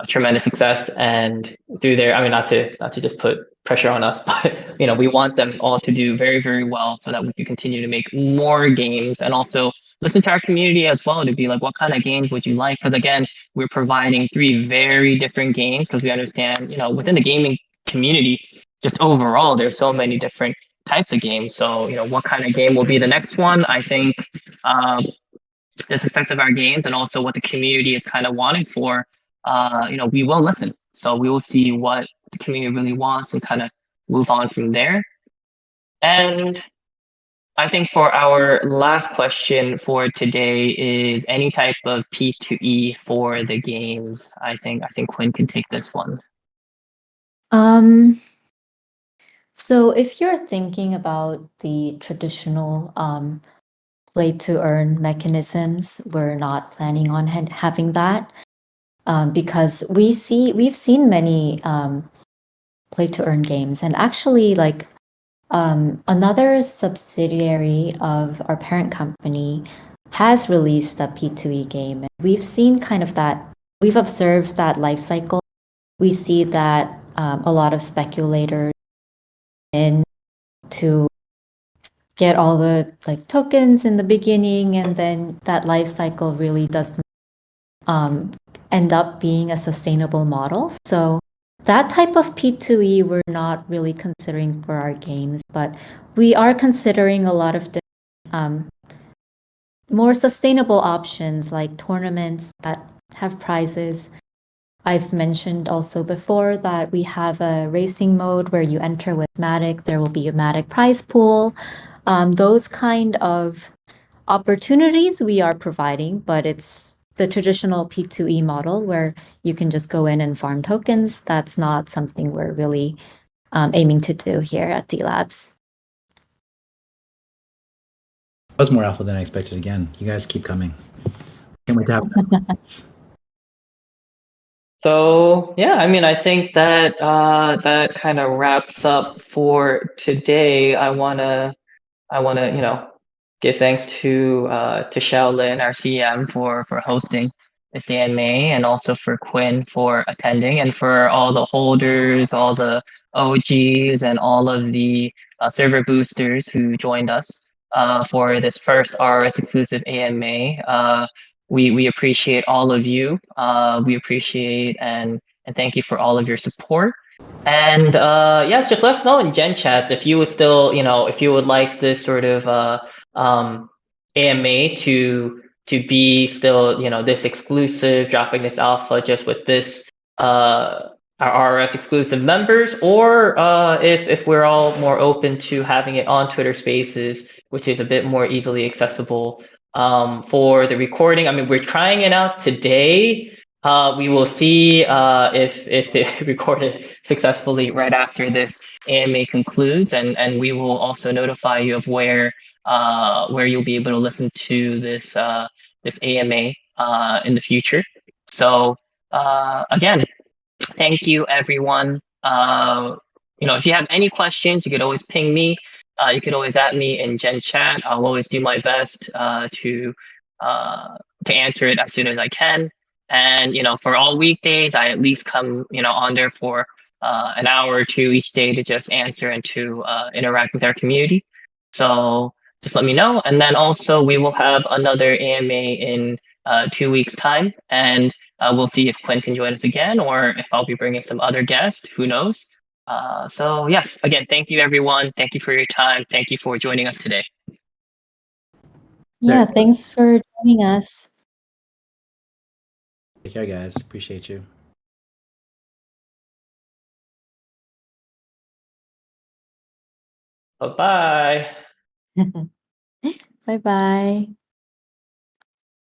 tremendous success. And through there, I mean, not to just put pressure on us, but we want them all to do very, very well so that we can continue to make more games, and also listen to our community as well to be like, what kind of games would you like? Because again, we're providing 3 very different games because we understand, within the gaming community, just overall, there's so many different types of games. So, what kind of game will be the next one? I think the success of our games and also what the community is kind of wanting for, we will listen. So we will see what the community really wants and kind of move on from there. And I think for our last question for today is any type of P2E for the games. I think Quinn can take this one. So if you're thinking about the traditional play to earn mechanisms, we're not planning on having that because we've seen many play to earn games, and actually like another subsidiary of our parent company has released a P2E game, and we've seen kind of that. We've observed that life cycle. We see that a lot of speculators in to get all the like tokens in the beginning, and then that life cycle really doesn't end up being a sustainable model. So that type of P2E we're not really considering for our games, but we are considering a lot of different, more sustainable options like tournaments that have prizes. I've mentioned also before that we have a racing mode where you enter with Matic. There will be a Matic prize pool. Those kind of opportunities we are providing, but it's the traditional P2E model where you can just go in and farm tokens. That's not something we're really aiming to do here at Delabs. That was more alpha than I expected again. You guys keep coming. Can't wait to have that. So yeah, I mean, I think that that kind of wraps up for today. I wanna, give thanks to Shaolin, our CM, for hosting this AMA, and also for Quinn for attending, and for all the holders, all the OGs, and all of the server boosters who joined us for this first RS exclusive AMA. We appreciate all of you. We appreciate and thank you for all of your support. And yes, just let us know in Gen chats if you would still, if you would like this sort of um, AMA to be still, this exclusive, dropping this alpha just with this our RS exclusive members, or if we're all more open to having it on Twitter Spaces, which is a bit more easily accessible for the recording. I mean, we're trying it out today. We will see if it recorded successfully right after this AMA concludes, and we will also notify you of where you'll be able to listen to this AMA in the future. So again, thank you everyone. If you have any questions, you could always ping me. You could always at me in Gen Chat. I'll always do my best uh, to answer it as soon as I can. And for all weekdays, I at least come on there for an hour or two each day to just answer and to interact with our community. So just let me know. And then also we will have another AMA in 2 weeks time, and we'll see if Quinn can join us again, or if I'll be bringing some other guest. Who knows? So yes, again, thank you everyone. Thank you for your time. Thank you for joining us today. Yeah, thanks for joining us. Take care, guys. Appreciate you. Bye bye. Bye bye.